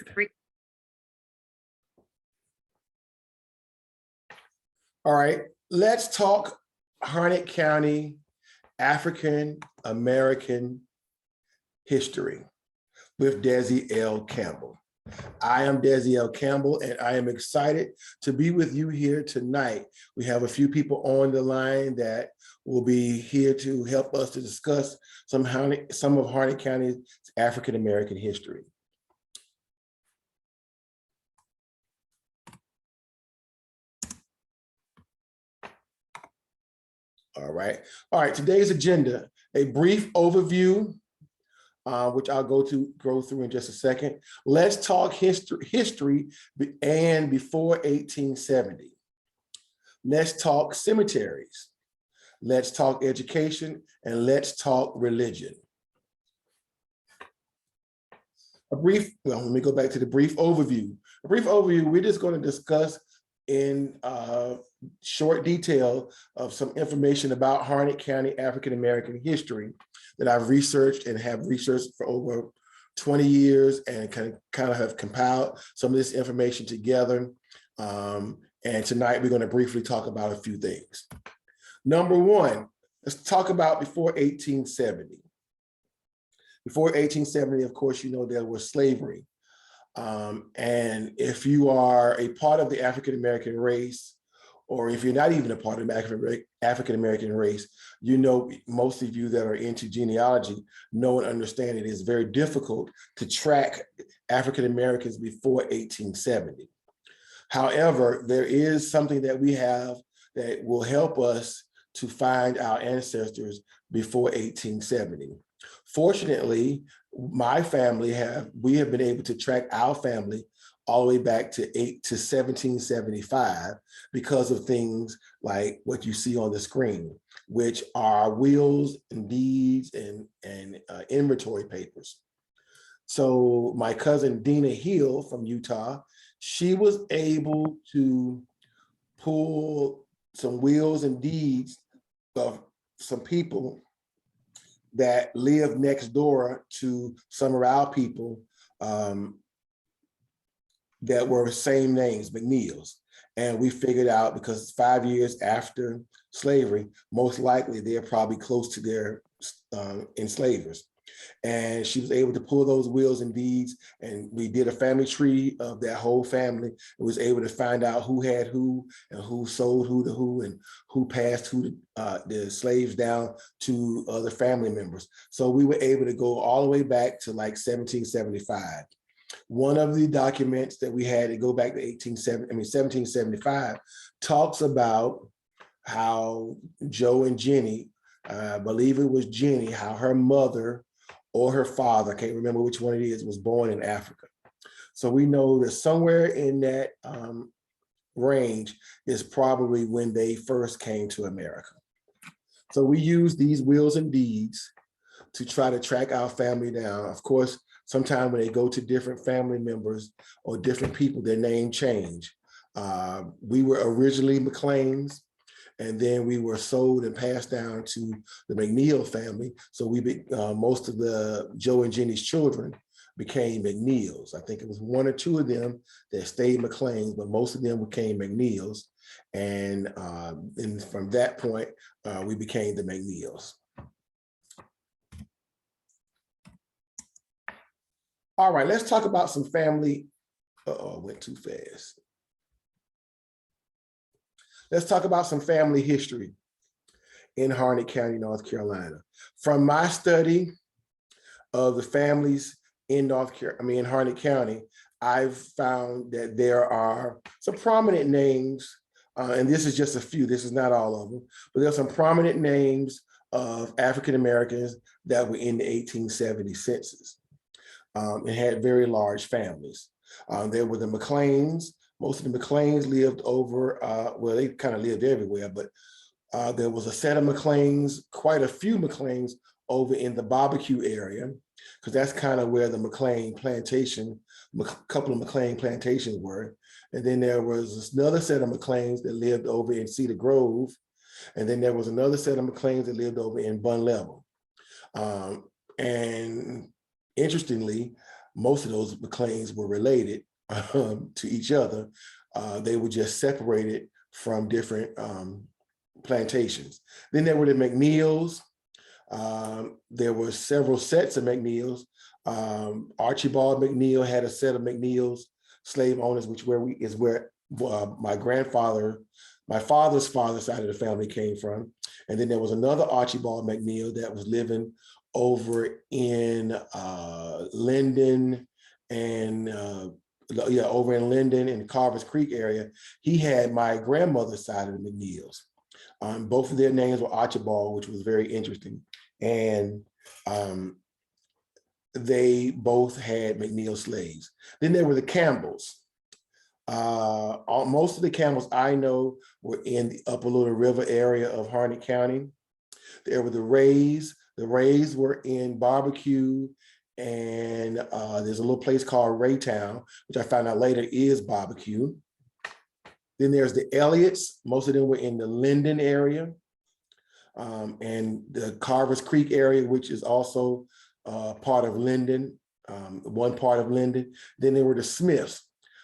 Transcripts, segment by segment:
record. All right, let's talk Harnett County African American history with Desi L. Campbell. I am Desi L. Campbell, and I am excited to be with you here tonight. We have a few people on the line that will be here to help us to discuss some of Harnett County's African American history. All right, today's agenda, a brief overview, which I'll go through in just a second. Let's talk history and before 1870. Let's talk cemeteries. Let's talk education, and let's talk religion. Let me go back to the brief overview. A brief overview, we're just going to discuss in short detail of some information about Harnett County African American history that I've researched and have researched for over 20 years, and kind of have compiled some of this information together. And tonight we're going to briefly talk about a few things. Number one, let's talk about before 1870. Before 1870, of course, you know, there was slavery. And if you are a part of the African American race, or if you're not even a part of the African American race, you know, most of you that are into genealogy know and understand it is very difficult to track African Americans before 1870. However, there is something that we have that will help us to find our ancestors before 1870. Fortunately, my family we have been able to track our family all the way back to 1775 because of things like what you see on the screen, which are wills and deeds and inventory papers. So my cousin Dina Hill from Utah, she was able to pull some wills and deeds of some people that lived next door to some of our people that were same names, McNeils. And we figured out, because 5 years after slavery, most likely they're probably close to their enslavers. And she was able to pull those wills and deeds, and we did a family tree of that whole family, and was able to find out who had who, and who sold who to who, and who passed the slaves down to other family members. So we were able to go all the way back to like 1775. One of the documents that we had to go back to 1775 talks about how Joe and Jenny, I believe it was Jenny, how her mother or her father, I can't remember which one it is, was born in Africa. So we know that somewhere in that range is probably when they first came to America. So we use these wills and deeds to try to track our family down. Of course, sometimes when they go to different family members or different people, their name change. We were originally McLean's, and then we were sold and passed down to the McNeil family. So most of the Joe and Jenny's children became McNeils. I think it was one or two of them that stayed McLean's, but most of them became McNeils. And from that point, we became the McNeils. All right, let's talk about some family. Uh-oh, I went too fast. Let's talk about some family history in Harnett County, North Carolina. From my study of the families in Harnett County, I've found that there are some prominent names, and this is just a few, this is not all of them, but there's some prominent names of African Americans that were in the 1870 census and had very large families. There were the McLeans. Most of the McLeans lived over, well, they kind of lived everywhere, but there was a set of McLeans, quite a few McLeans over in the barbecue area, because that's kind of where the McLean plantation, a couple of McLean plantations were. And then there was another set of McLeans that lived over in Cedar Grove. And then there was another set of McLeans that lived over in Bun Level. And interestingly, most of those McLeans were related to each other. They were just separated from different plantations. Then there were the McNeils. There were several sets of McNeils. Archibald McNeil had a set of McNeils, slave owners, which is where my father's father's side of the family came from. And then there was another Archibald McNeil that was living over in Linden and over in Linden and Carvers Creek area. He had my grandmother's side of the McNeils. Both of their names were Archibald, which was very interesting. And they both had McNeil slaves. Then there were the Campbells. Most of the Campbells I know were in the Upper Little River area of Harnett County. There were the Rays. The Rays were in Barbecue, and there's a little place called Raytown, which I found out later is Barbecue. Then there's the Elliots. Most of them were in the Linden area, and the Carvers Creek area, which is also part of Linden, one part of Linden. Then there were the Smiths.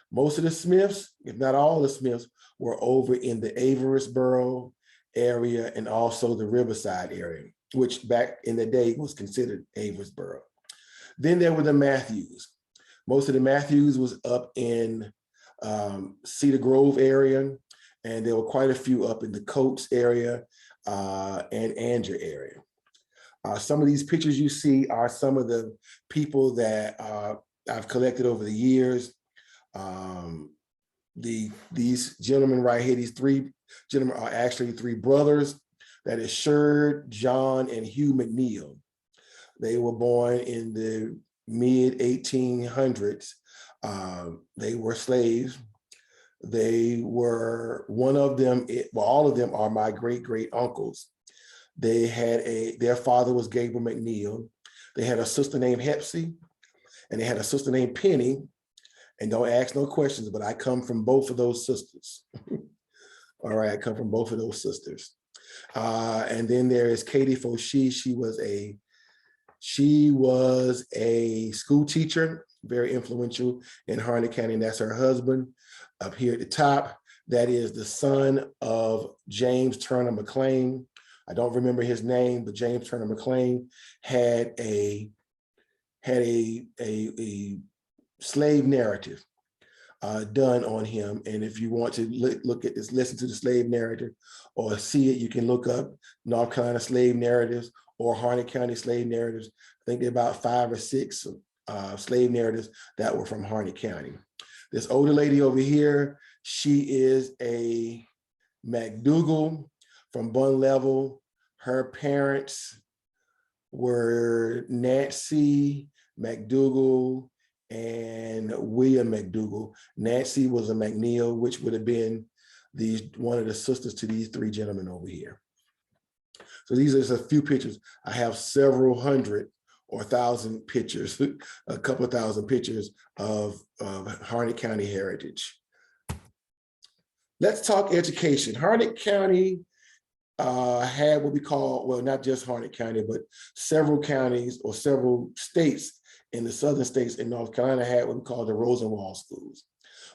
Most of the Smiths, if not all the Smiths, were over in the Averysboro area and also the Riverside area, which back in the day was considered Averysboro. Then there were the Matthews. Most of the Matthews was up in Cedar Grove area, and there were quite a few up in the Coates area and Anger area. Some of these pictures you see are some of the people that I've collected over the years. These gentlemen right here, these three gentlemen are actually three brothers. That is Sherd, John, and Hugh McNeil. They were born in the mid 1800s. They were slaves. They were, one of them, well, all of them are my great uncles. They had their father was Gabriel McNeil. They had a sister named Hepsy, and they had a sister named Penny. And don't ask no questions, but I come from both of those sisters. All right, I come from both of those sisters. And then there is Katie Fauchie. She was a school teacher, very influential in Harnett County, and that's her husband. Up here at the top, that is the son of James Turner McLean. I don't remember his name, but James Turner McLean had a slave narrative done on him. And if you want to look at this, listen to the slave narrative or see it, you can look up North Carolina slave narratives or Harnett County slave narratives. I think there are about 5 or 6 slave narratives that were from Harnett County. This older lady over here, she is a McDougal from Bun Level. Her parents were Nancy McDougal and William McDougal. Nancy was a McNeil, which would have been one of the sisters to these 3 gentlemen over here. So these are just a few pictures. I have several hundred or 1,000 pictures, a couple of 1,000 pictures of Harnett County heritage. Let's talk education. Harnett County had what we call, well, not just Harnett County, but several counties or several states in the southern states in North Carolina had what we call the Rosenwald schools.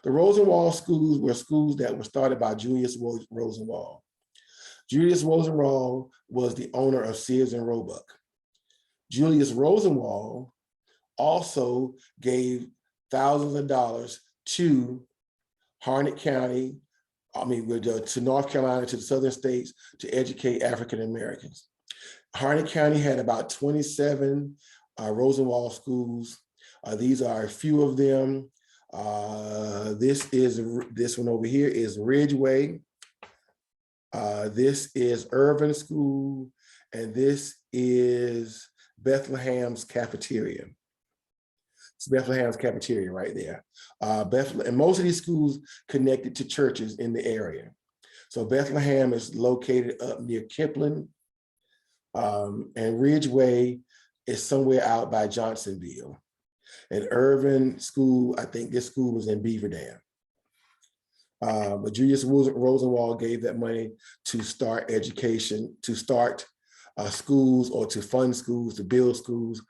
The Rosenwald schools were schools that were started by Julius Rosenwald. Julius Rosenwald was the owner of Sears and Roebuck. Julius Rosenwald also gave thousands of dollars to Harnett County, to North Carolina, to the southern states to educate African Americans. Harnett County had about 27 Rosenwald schools. These are a few of them. This one over here is Ridgeway. This is Irvin School, and this is Bethlehem's Cafeteria. It's Bethlehem's Cafeteria right there. And most of these schools connected to churches in the area. So Bethlehem is located up near Kipling, and Ridgeway is somewhere out by Johnsonville. And Irvin School, I think this school was in Beaver Dam. But Julius Rosenwald gave that money to start education, to start schools or to fund schools, to build schools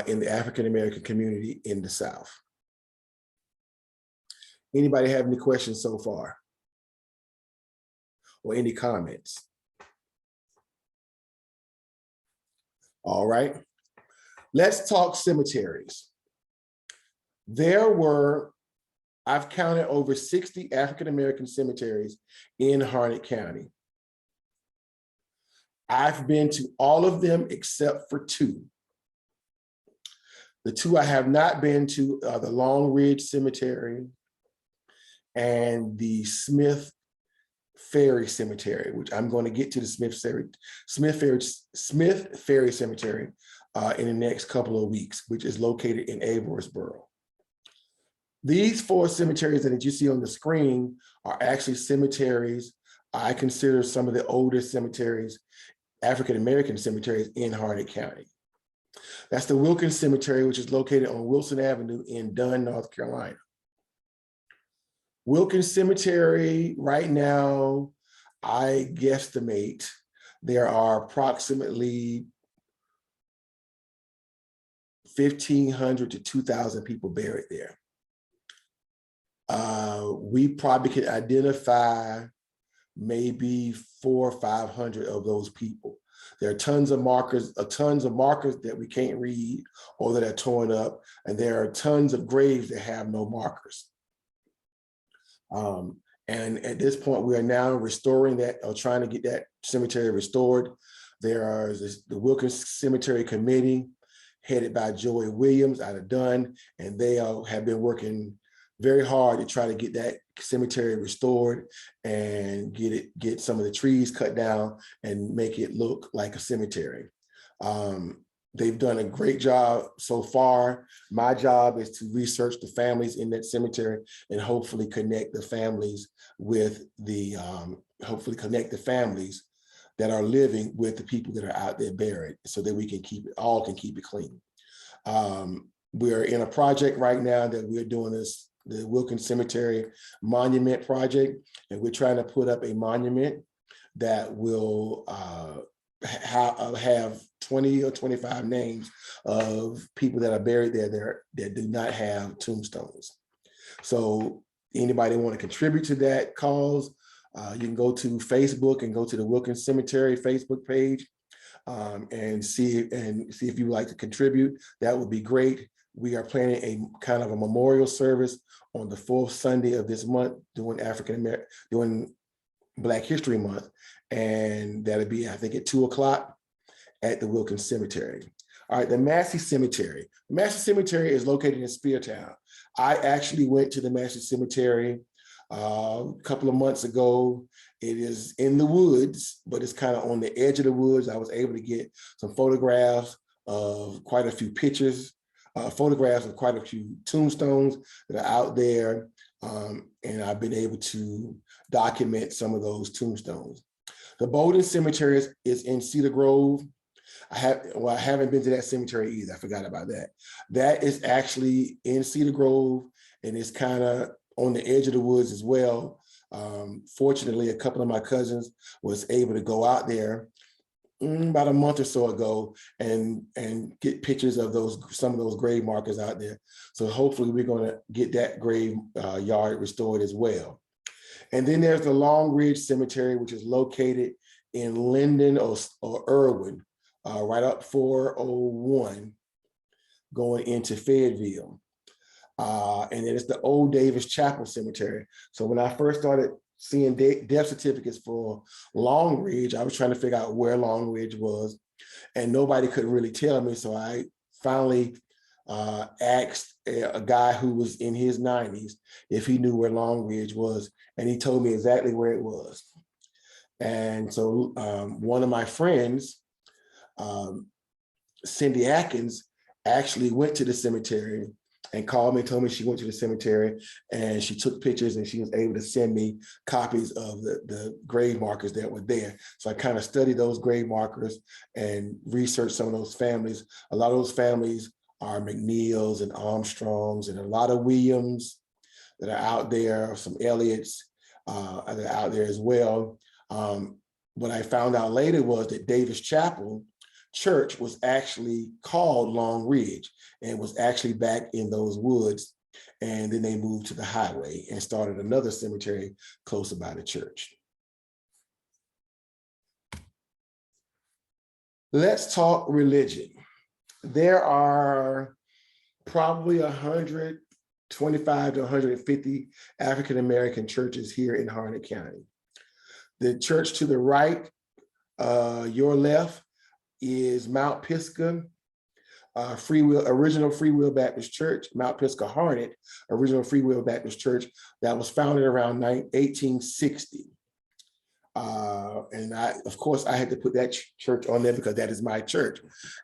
in the African-American community in the South. Anybody have any questions so far? Or any comments? All right, let's talk cemeteries. I've counted over 60 African-American cemeteries in Harnett County. I've been to all of them except for 2. The 2 I have not been to are the Long Ridge Cemetery and the Smith Ferry Cemetery, which I'm going to get to the Smith Ferry Cemetery in the next couple of weeks, which is located in Averysboro. These 4 cemeteries that you see on the screen are actually cemeteries. I consider some of the oldest cemeteries, African-American cemeteries in Harnett County. That's the Wilkins Cemetery, which is located on Wilson Avenue in Dunn, North Carolina. Wilkins Cemetery, right now, I guesstimate there are approximately 1,500 to 2,000 people buried there. We probably could identify maybe 400 or 500 of those people. There are tons of markers that we can't read or that are torn up, and there are tons of graves that have no markers. And at this point, we are now restoring that, or trying to get that cemetery restored. There is the Wilkins Cemetery Committee, headed by Joey Williams out of Dunn, and they have been working very hard to try to get that cemetery restored and get some of the trees cut down and make it look like a cemetery. They've done a great job so far. My job is to research the families in that cemetery and hopefully connect the families with the, families that are living with the people that are out there buried, so that we can keep it clean. We're in a project right now that we're doing the Wilkins Cemetery Monument Project, and we're trying to put up a monument that will have 20 or 25 names of people that are buried there that do not have tombstones. So anybody want to contribute to that cause, you can go to Facebook and go to the Wilkins Cemetery Facebook page and see if you would like to contribute. That would be great. We are planning a kind of a memorial service on the 4th Sunday of this month, during Black History Month, and that'll be, I think, at 2:00 at the Wilkins Cemetery. All right, the Massey Cemetery. The Massey Cemetery is located in Speartown. I actually went to the Massey Cemetery a couple of months ago. It is in the woods, but it's kind of on the edge of the woods. I was able to get some photographs of quite a few pictures, photographs of quite a few tombstones that are out there, and I've been able to document some of those tombstones. The Bowden Cemetery is in Cedar Grove. I haven't been to that cemetery either. I forgot about that. That is actually in Cedar Grove, and it's kind of on the edge of the woods as well. Fortunately, a couple of my cousins was able to go out there about a month or so ago and get pictures of some of those grave markers out there. So hopefully we're going to get that grave yard restored as well. And then there's the Long Ridge Cemetery, which is located in Linden or Irwin, right up 401, going into Fayetteville. And then it's the Old Davis Chapel Cemetery. So when I first started seeing death certificates for Long Ridge, I was trying to figure out where Long Ridge was, and nobody could really tell me. So I finally asked a guy who was in his 90s if he knew where Long Ridge was, and he told me exactly where it was. And so one of my friends, Cindy Atkins, actually went to the cemetery and called me and told me she went to the cemetery, and she took pictures, and she was able to send me copies of the grave markers that were there. So I kind of studied those grave markers and researched some of those families. A lot of those families are McNeils and Armstrongs, and a lot of Williams that are out there, some Elliots that are out there as well. what I found out later was that Davis Chapel Church was actually called Long Ridge and was actually back in those woods. And then they moved to the highway and started another cemetery closer by the church. Let's talk religion. There are probably 125 to 150 African-American churches here in Harnett County. The church to the right, your left, is Mount Pisgah original Free Will Baptist Church, Mount Pisgah Harnett, original Free Will Baptist Church that was founded around 1860. And of course, I had to put that church on there because that is my church.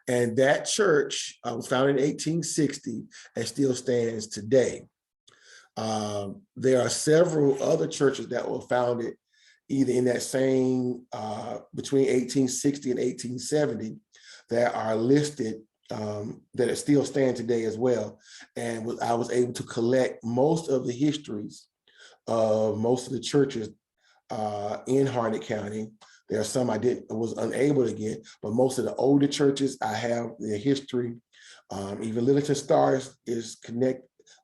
And that church was founded in 1860 and still stands today. There are several other churches that were founded either in that same, between 1860 and 1870 that are listed, that still stand today as well. And I was able to collect most of the histories of most of the churches in Harnett County. There are some I was unable to get, but most of the older churches, I have their history. Even Littleton Star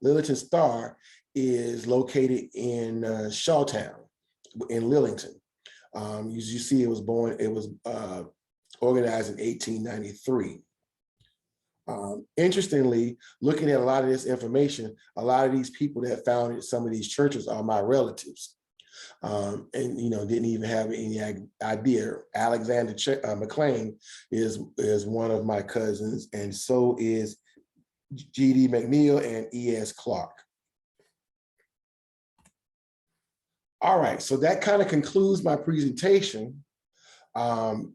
Littleton Star is located in Shawtown, in Lillington. You see, it was organized in 1893. Interestingly, looking at a lot of this information, a lot of these people that founded some of these churches are my relatives. And didn't even have any idea. Alexander McLean is one of my cousins, and so is G.D. McNeil and E.S. Clark. All right, so that kind of concludes my presentation. All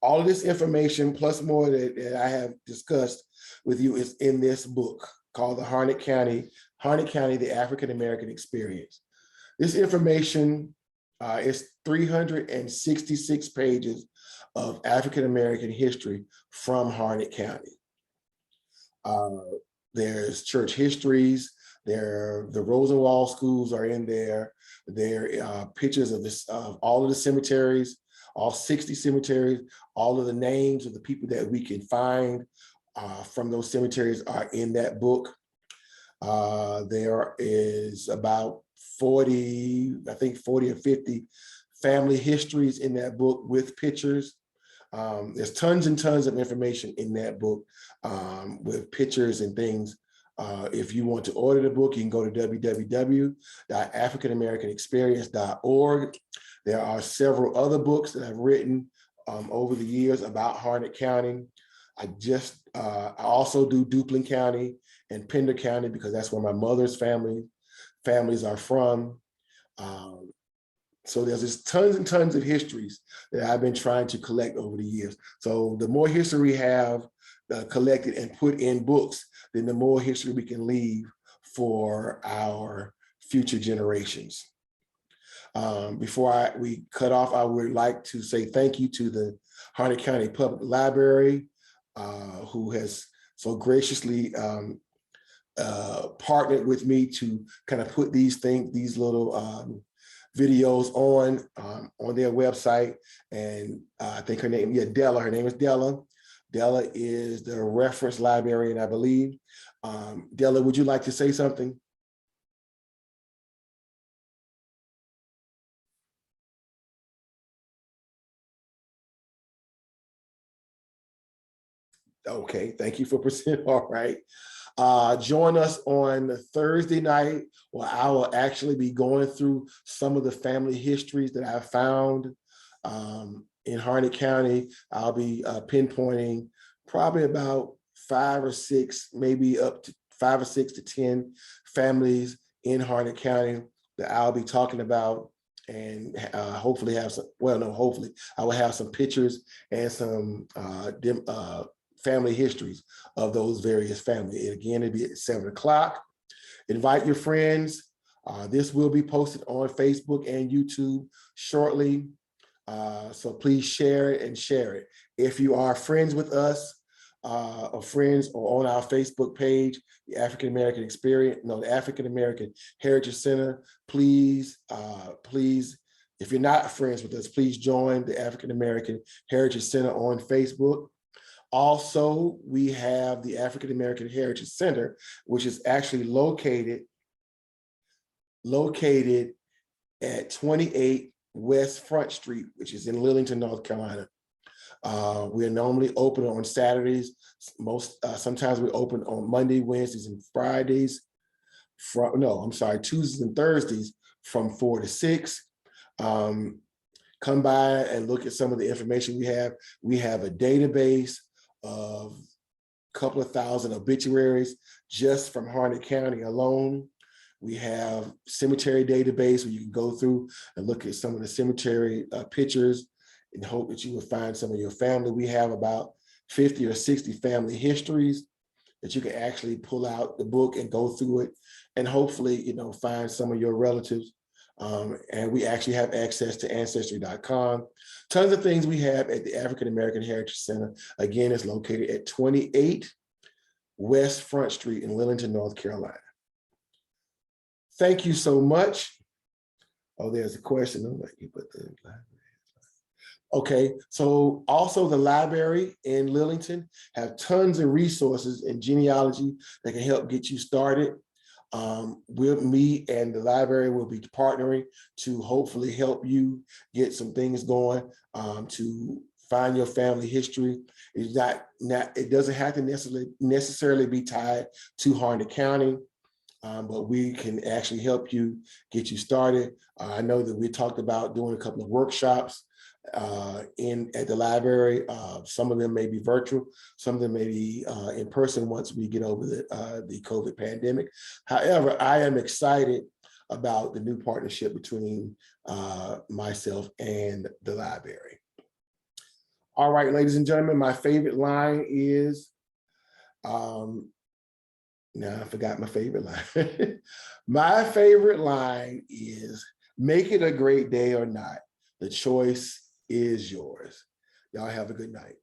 of this information plus more that I have discussed with you is in this book called the Harnett County, the African American Experience. This information is 366 pages of African American history from Harnett County. There's church histories, the Rosenwald schools are in there. There are pictures of all of the cemeteries, all 60 cemeteries, all of the names of the people that we can find from those cemeteries are in that book. There is about 40 or 50 family histories in that book with pictures. There's tons and tons of information in that book with pictures and things. If you want to order the book, you can go to www.africanamericanexperience.org. There are several other books that I've written over the years about Harnett County. I also do Duplin County and Pender County because that's where my mother's families are from. So there's just tons and tons of histories that I've been trying to collect over the years. So the more history we have collected and put in books, then the more history we can leave for our future generations. Before we cut off, I would like to say thank you to the Harnett County Public Library, who has so graciously partnered with me to kind of put these little videos on their website. And I think her name is Della. Della is the reference librarian, I believe. Della, would you like to say something? Okay, thank you for presenting. All right. Join us on Thursday night, where I will actually be going through some of the family histories that I found in Harnett County. I'll be pinpointing probably about 5 or 6, maybe up to 5 or 6 to 10 families in Harnett County that I'll be talking about, and hopefully have some, well, no, hopefully I will have some pictures and some family histories of those various families. And again, it'll be at 7 o'clock. Invite your friends. This will be posted on Facebook and YouTube shortly. So please share it and share it. If you are friends with us, or friends or on our Facebook page, the African American Experience, the African American Heritage Center, please If you're not friends with us, please join the African American Heritage Center on Facebook. Also, we have the African American Heritage Center, which is actually located at 28 West Front Street, which is in Lillington, North Carolina. We are normally open on Saturdays. Sometimes we open on Monday, Wednesdays, and Fridays. Tuesdays and Thursdays from 4 to 6. Come by and look at some of the information we have. We have a database of a couple of thousand obituaries just from Harnett County alone. We have cemetery database where you can go through and look at some of the cemetery pictures and hope that you will find some of your family. We have about 50 or 60 family histories that you can actually pull out the book and go through it and hopefully, find some of your relatives. And we actually have access to Ancestry.com. Tons of things we have at the African American Heritage Center. Again, it's located at 28 West Front Street in Lillington, North Carolina. Thank you so much. Oh, there's a question. Okay, so also the library in Lillington have tons of resources in genealogy that can help get you started. Me and the library will be partnering to hopefully help you get some things going to find your family history. It doesn't have to necessarily be tied to Harnett County. But we can actually help you get you started. I know that we talked about doing a couple of workshops at the library. Some of them may be virtual, some of them may be in person once we get over the COVID pandemic. However, I am excited about the new partnership between myself and the library. All right, ladies and gentlemen, my favorite line is, now I forgot my favorite line. My favorite line is, make it a great day or not. The choice is yours. Y'all have a good night.